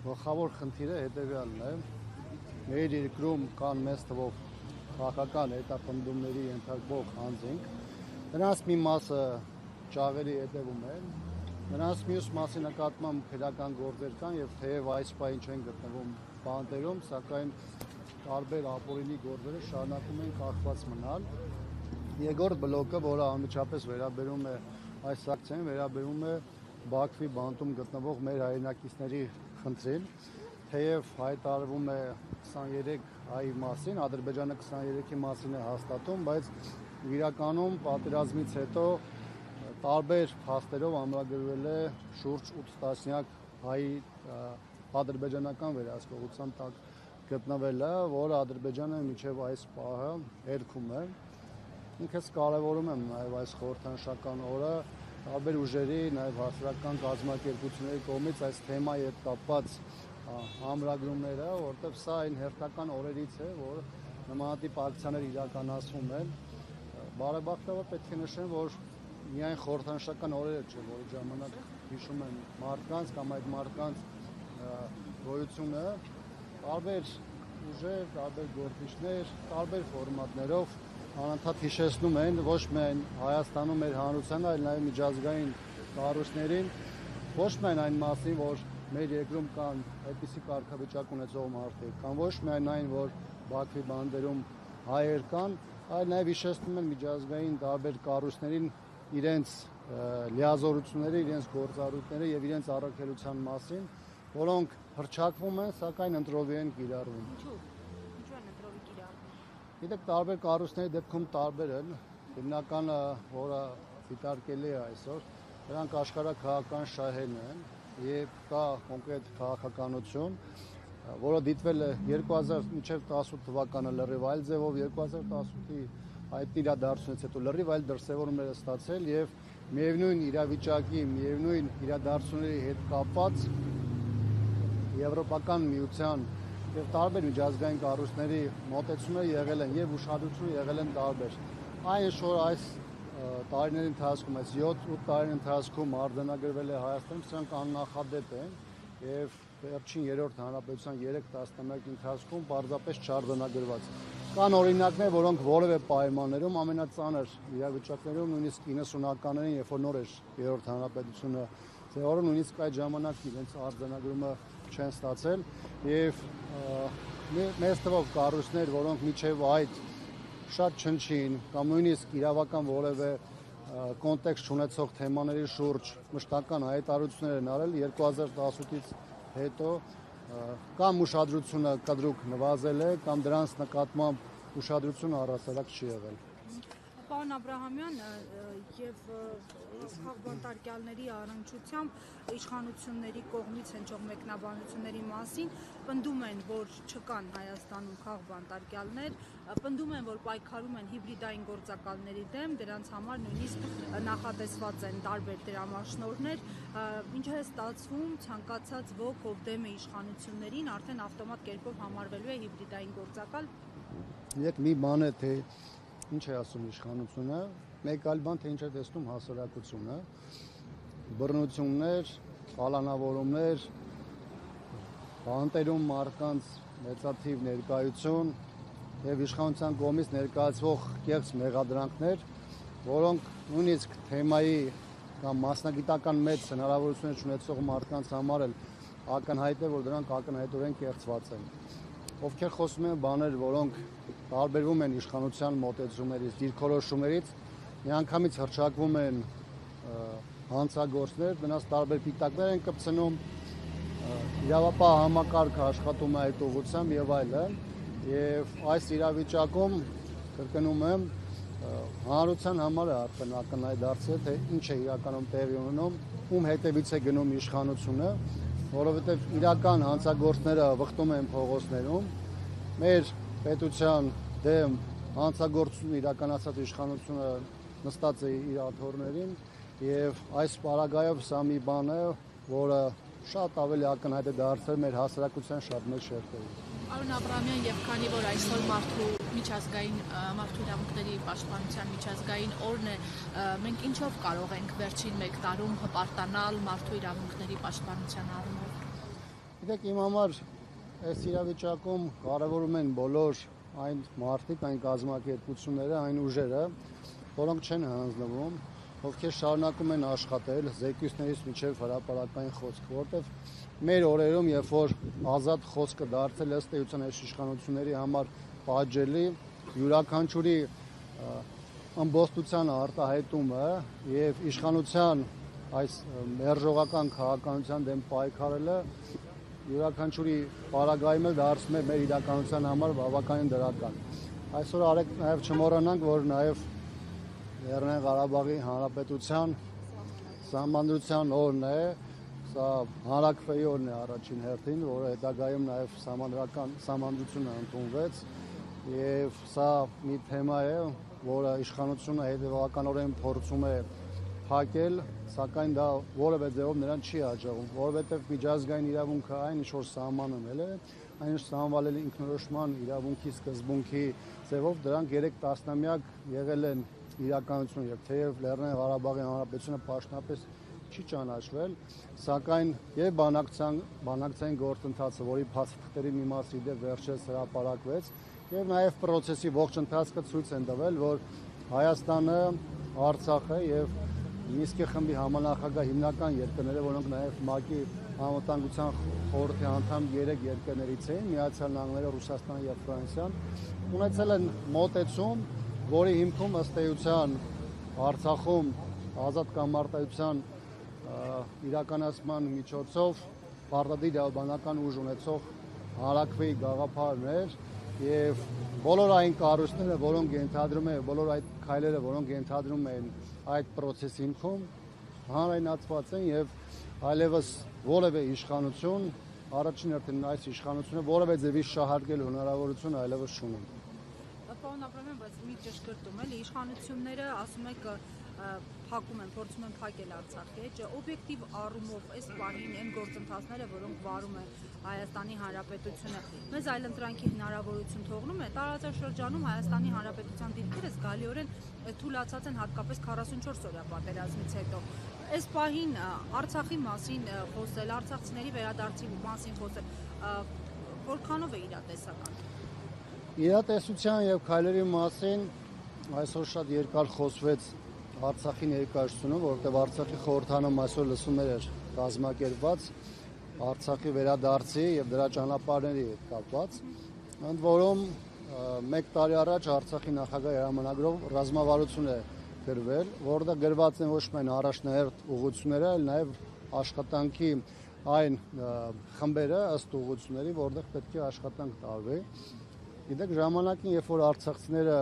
Գլխավոր խնդիրը հետևյալն է. մեր երկրում կան մեծ թվով քաղաքական հետապնդումների ենթարկվող անձինք, նրանց մի մասը ճաղերի հետևում են, նրանց մյուս մասի նկատմամբ քրեական գործեր կան եւ թեև այս պահին չեն գտնվում բանտերում, սակայն տարբեր ապօրինի գործերը շարունակում են կախված մնալ։ Երկրորդ բլոկը, որը անմիջապես վերաբերում է այս ակցիային, վերաբերում է Բաքվի բանտում գտնվող մեր հայրենակիցների խնդրին, թեև հայտարարվում է 23 հայի մասին, Ադրբեջանը 23-ի մասին է հաստատում, բայց իրականում պատերազմից հետո տարբեր փաստերով ամրագրվել է շուրջ 8 տասնյակ հայի ադրբեջանական վերահսկողության տակ գտնվելը, որը Ադրբեջանը մինչև այս պահը երգում է։ Ինքս կարևորում եմ նաև այս խորհրդանշական օրը տարբեր ուժերի, նաև հասարակական կազմակերպությունների կողմից այս թեմայի հետ կապված ամրագրումները, որտեղ սա այն հերթական օրերից է, որ նմանատիպ ակցիաներ իրականացվում են։ Բարեբախտաբար պետք է նշեմ, որ միայն խորհրդանշական օրերը չէ, որ ժամանակ հիշում են մարդկանց կամ այդ մարդկանց գոյությունը, տարբեր ուժեր, տարբեր գործիչներ, տարբեր ֆորմատներով անընդհատ հիշեցնում են ոչ միայն Հայաստանում մեր հանրությանը, այլ նաև միջազգային կառույցներին, ոչ միայն այն մասին, որ մեր երկրում կան այդպիսի կարգավիճակ ունեցող մարդիկ, կամ ոչ միայն այն, որ Բաքվի բանդերում հայեր կան, այլ նաև հիշեցնում են միջազգային տարբեր կառույցներին իրենց լիազորությունները, իրենց գործառույթները եւ իրենց առաքելության մասին, որոնք հռչակվում են, սակայն ընտրովի են կիրառվում։ Ինչու են ընտրովի կիրառվում։ Գիտեք, տարբեր կառույցների դեպքում տարբեր են, հիմնականը, որը դիտարկելի է այսօր, դրանք աշխարհի քաղաքական շահերն են եւ կա կոնկրետ քաղաքականություն, որը դիտվել է 2018 թվականը լրիվ այլ ձևով, 2018-ի այդ իրադարձությունից հետո լրիվ այլ դրսևորումներ է ստացել եւ միևնույն իրավիճակի, միևնույն իրադարձությունների հետ կապված Եվրոպական միության եւ տարբեր միջազգային կառույցների մոտեցումները եղել են եւ ուշադրությունը եղել են տարբեր։ Այն ինչ որ այս տարիների ընթացքում, այս 7-8 տարիների ընթացքում արձանագրվել է Հայաստանում, սրանք աննախադեպ են եւ վերջին երրորդ հանրապետության 3 տասնամյակի ընթացքում պարզապես չարձանագրված։ Կան օրինակներ, որոնք որևէ պայմաններում ամենածանր իրավիճակներում, նույնիսկ 90-ականներին, երբ որ նոր էր երրորդ հանրապետությունը ձևավորվում, նույնիսկ այդ ժամանակ իրենց արձանագրումը չեն ստացել եւ մեծ թվով կառույցներ, որոնք միջև այդ շատ չնչին կամ նույնիսկ իրավական որևէ կոնտեքստ չունեցող թեմաների շուրջ մշտական հայտարարություններ են արել 2018-ից հետո կամ ուշադրությունը կտրուկ նվազել է կամ դրանց նկատմամբ ուշադրությունը առհասարակ չի եղել։ Պարոն Աբրահամյան, եւ քաղբանտարկյալների առնչությամբ իշխանությունների կողմից հնչող մեկնաբանությունների մասին պնդում են, որ չկան Հայաստանում քաղբանտարկյալներ, պնդում են, որ պայքարում են հիբրիդային գործակալների դեմ, դրանց համար նույնիսկ նախատեսված են տարբեր դրամաշնորհներ, ինչ է ստացվում, ցանկացած ոք, ով դեմ է իշխանություններին, արդեն ավտոմատ կերպով համարվելու է հիբրիդային գործակալ։ Եկ մի բան է, թե ինչ է ասում իշխանությունը, մեկ այլ բան, թե ինչ է տեսնում հասարակությունը, բռնություններ, կալանավորումներ, բանտերում մարդկանց մեծաթիվ ներկայություն եւ իշխանության կողմից ներկայացվող կեղծ մեղադրանքներ, որոնք նույնիսկ թեմայի կամ մասնագիտական մեծ հնարավորություններ չունեցող մարդկանց համար էլ ակնհայտ է, որ դրանք ակնհայտորեն կեղծված են։ Ովքեր խոսում են բաներ, որոնք տարբերվում են իշխանության մոտեցումներից, դիրքորոշումներից, միանգամից հռչակվում են հանցագործներ, դրանց տարբեր պիտակներ են կպցնում, իրավապահ համակարգը աշխատում է այդ ուղղությամբ եւ այլն, եւ այս իրավիճակում կրկնում եմ, հանրության համար է արդեն ակնհայտ դարձել, թե ինչ է իրականում տեղի ունենում, ում հետևից է գնում իշխանությունը, որովհետեւ իրական հանցագործները վխտում են փողոցներում, մեր պետության դեմ հանցագործություն իրականացած իշխանությունը նստած է իր աթոռներին եւ այս պարագայով սա մի բան է, որը շատ ավելի ակնհայտ է դարձել մեր հասարակության շատ մեծ շերտերում։ Պարոն Աբրահամյան, եւ քանի որ այսօր մարդու իրավունքների պաշտպանության միջազգային օրն է, մենք ինչով կարող ենք վերջին 1 տարում հպարտանալ մարդու իրավունքների պաշտպանության առումով։ Գիտեք, իմ համար այս իրավիճակում կարևորում են բոլոր այն մարդիկ, այն կազմակերպությունները, այն ուժերը, որոնք չեն հանձնվում, ովքեր շարունակում են աշխատել զեկույցներից մինչև հրապարակային խոսք, որտեղ մեր օրերում, երբ որ ազատ խոսքը դարձել ըստ էության այս իշխանությունների համար պատժելի, յուրաքանչյուրի ըմբոստության արտահայտումը եւ իշխանության այս մերժողական քաղաքականության դեմ պայքարելը յուրաքանչյուրի պարագայում դարձնում է մեր իրականության համար բավականին դրական։ Այսօր արեք նաեւ չմոռանանք, որ նաեւ Լեռնային Ղարաբաղի Հանրապետության Սահմանադրության օրն է, սա հանրաքվեի օրն է առաջին հերթին, որը հետագայում նաեւ Սահմանադրությունը ընդունվեց եւ սա մի թեմա է, որը իշխանությունը հետևականորեն փորձում է փակել, սակայն դա որևէ ձևով նրան չի հաջողում, որովհետև միջազգային իրավունքը այն ինչ որ սահմանում է, այն ինչ սահմանվել է ինքնորոշման իրավունքի սկզբունքի ձևով, դրանք 3 տասնամյակ եղել են իրականություն եւ թեև Լեռնային Ղարաբաղի Հանրապետությունը պաշտոնապես չի ճանաչվել, սակայն եւ բանակցային գործընթացը, որի փաստաթղթերի մի մասը իդեպ վերջերս հրապարակվեց, եւ նաեւ process-ի ողջ ընթացքը ցույց են տվել, որ Հայաստանը, Արցախը եւ Մինսկի խմբի համանախագահ հիմնական երկրները, որոնք նաեւ ՄԱԿ-ի Անվտանգության խորհրդի անդամ 3 երկրներից էին, Միացյալ Նահանգները, Ռուսաստանը եւ Ֆրանսիան, ունեցել են մոտեցում, որի հիմքում ըստ էության Արցախում ազատ կամարտայության իրականացման միջոցով պարտադիր իրավաբանական ուժ ունեցող հանրաքվեի գաղափարն էր եւ բոլոր այն կառույցները, որոնք ենթադրում են, բոլոր այդ քայլերը, որոնք ենթադրում են այդ process-ի հիմքում հանրայնացված են եւ այլևս որևէ իշխանություն, առաջին հերթին այս իշխանությունը որևէ ձևի շահարկելու հնարավորություն այլևս չունի։ Պարոն Աբրամյան, բայց մի ճշգրտում էլի իշխանությունները ասում եք փակում են, փորձում են փակել Արցախի էջ, օբյեկտիվ առումով այս պահին այն գործընթացները, որոնք վարում է Հայաստանի Հանրապետությունը, մեզ այլընտրանքի հնարավորություն թողնում է տարածաշրջանում Հայաստանի Հանրապետության դիրքերը զգալիորեն թուլացած են հատկապես 44 օրյա պատերազմից հետո։ Այս պահին Արցախի մասին խոսել, արցախցիների վերադարձի մասին խոսել, որքանով է իրատեսական։ Իրատեսության եւ քայլերի մասին այսօր շատ երկար խոսվեց Արցախի ներկայացումը, որտեղ Արցախի խորհրդանում այսօր լսումներ էր կազմակերպված Արցախի վերադարձի եւ դրա ճանապարհների հետ կապված, ընդ որում 1 տարի առաջ Արցախի նախագահի հրամանագրով ռազմավարություն է գրվել, որտեղ գրված են ոչ միայն առաջնահերթ ուղղությունները, այլ նաեւ աշխատանքի այն խմբերը ըստ ուղղությունների, որտեղ պետք է աշխատանք տարվի։ Գիտեք, ժամանակին, երբ որ արցախցիները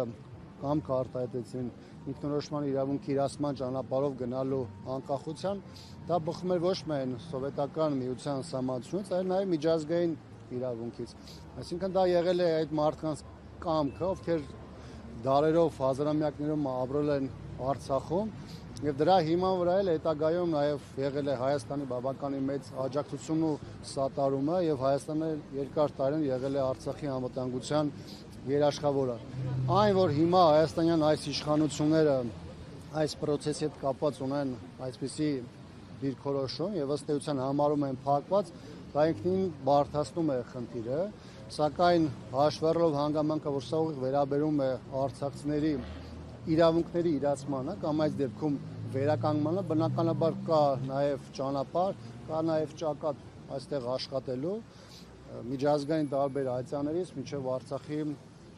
կամք արտահայտեցին ինքնորոշման իրավունքի իրացման ճանապարհով գնալու անկախության, դա բխում էր ոչ միայն սովետական միության սահմանությունից, այլ նաև միջազգային իրավունքից։ Այսինքն դա եղել է այդ մարդկանց կամքը, ովքեր դարերով, հազարամյակներում ապրել են Արցախում, եւ դրա հիման վրա էլ հետագայում նաև եղել է Հայաստանի բավականին մեծ աջակցությունն ու սատարումը եւ Հայաստանը երկար տարին եղել է Արցախի անվտանգության երաշխավորը։ Այն, որ հիմա հայաստանյան այս իշխանությունները այս process-ի հետ կապված ունեն այսպիսի դիրքորոշում եւ ըստ էության համարում են փակված, դա ինքնին բարդացնում է խնդիրը, սակայն հաշվառելով հանգամանքը, որ սա ուղիղ վերաբերում է արցախցիների իրավունքների իրացմանը կամ այս դեպքում վերականգնմանը, բնականաբար կա նաև ճանապարհ, կա նաև ճակատ այստեղ աշխատելու միջազգային տարբեր այցաներից մինչև Արցախի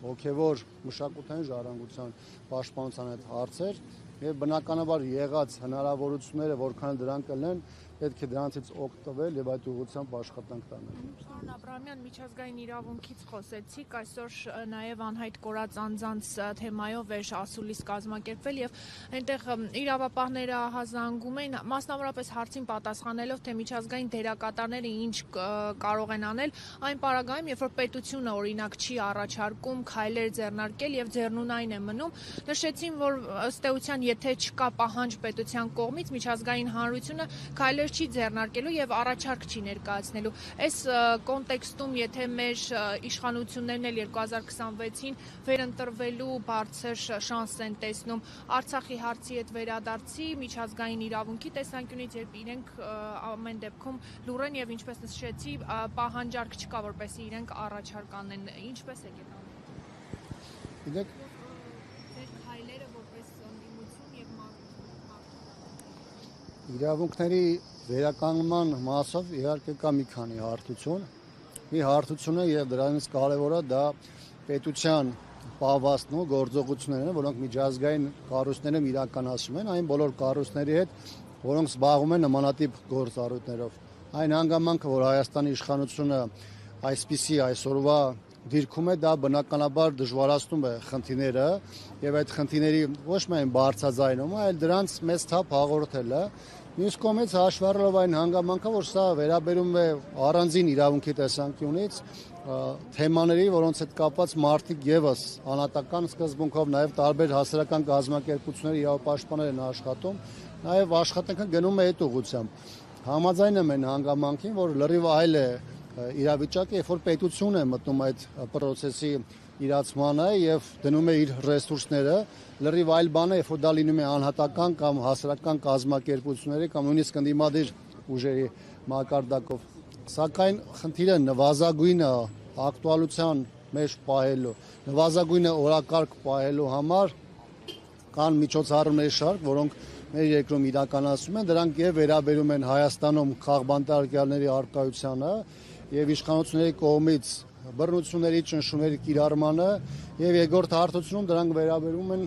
հոգևոր մշակութային ժառանգության պաշտպանության այդ հարցեր եւ բնականաբար եղած հնարավորությունները, որքան դրանք կլեն, պետք է դրանցից օգտվել եւ այդ ուղղությամբ աշխատանք տանել։ Պարոն Աբրամյան, միջազգային իրավունքից խոսեցիք, այսօր նաև անհայտ կորած անձանց թեմայով էր ասուլիս կազմակերպվել եւ այնտեղ իրավապահները ահազանգում են, մասնավորապես հարցին պատասխանելով, թե միջազգային դերակատարները ինչ կարող են անել այն պարագայում, երբ որ պետությունը օրինակ չի առաջարկում քայլեր ձեռնարկել եւ ձեռնունայն է մնում, նշեցին, որ ըստ էության, եթե չկա պահանջ պետության կողմից, միջազգային հանրությունը քայլեր քայլեր չի ձեռնարկելու եւ առաջարկ չի ներկայացնելու։ Այս կոնտեքստում, եթե մեր իշխանություններն էլ 2026-ին վերընտրվելու բարձր շանս են տեսնում Արցախի հարցի հետ վերադարձի միջազգային իրավունքի տեսանկյունից, երբ իրենք ամեն դեպքում լուրեն եւ ինչպես նշեցի, պահանջարկ չկա, որպեսզի իրենք առաջարկ անեն, ինչպես եք անում։ Գիտեք, Ձեր քայլերը որպես ընդդիմություն եւ իրավունքների վերականգնման մասով իհարկե կա մի քանի հարթություն։ Մի հարթությունը եւ դրանից կարևորը դա պետության պահվածքն ու գործողություններն են, որոնք միջազգային կառույցներում իրականացում են, այն բոլոր կառույցների հետ, որոնք զբաղվում են նմանատիպ գործառույթներով։ Այն հանգամանքը, որ Հայաստանի իշխանությունը այսպիսի այսօրվա դիրքում է, դա բնականաբար դժվարացնում է խնդիրները եւ այդ խնդիրների ոչ միայն բարձրաձայնումը, այլ դրանց մեծ թափ հաղորդելը։ Մյուս կողմից հաշվառելով այն հանգամանքը, որ սա վերաբերում է առանձին իրավունքի տեսանկյունից թեմաների, որոնց հետ կապված մարդիկ եւս անհատական սկզբունքով նաեւ տարբեր հասարակական կազմակերպությունների իրավապաշտպաններ են աշխատում, նաեւ աշխատանքը գնում է այդ ուղղությամբ։ Համաձայն եմ այն հանգամանքին, որ լրիվ այլ է իրավիճակը, երբ որ պետությունը է մտնում այդ process-ի իրացմանը եւ դնում է իր ռեսուրսները, լրիվ այլ բան է, երբ որ դա լինում է անհատական կամ հասարակական կազմակերպությունների կամ նույնիսկ ընդդիմադիր ուժերի մակարդակով։ Սակայն խնդիրը նվազագույնը ակտուալության մեջ պահելու, նվազագույնը օրակարգ պահելու համար կան միջոցառումների շարք, որոնք մեր երկրում իրականացում են, դրանք եւ վերաբերում են Հայաստանում քաղբանտարկյալների արկայությանը եւ իշխանությունների կողմից բռնությունների ճնշումների կիրառմանը եւ երկրորդ հարթությունում դրանք վերաբերում են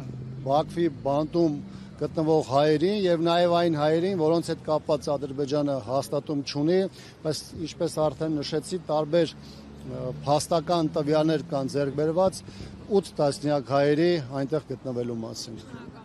Բաքվի բանտում գտնվող հայերին եւ նաեւ այն հայերին, որոնց հետ կապված Ադրբեջանը հաստատում չունի, բայց ինչպես արդեն նշեցի, տարբեր փաստական տվյալներ կան ձեռք բերված 8 տասնյակ հայերի այնտեղ գտնվելու մասին։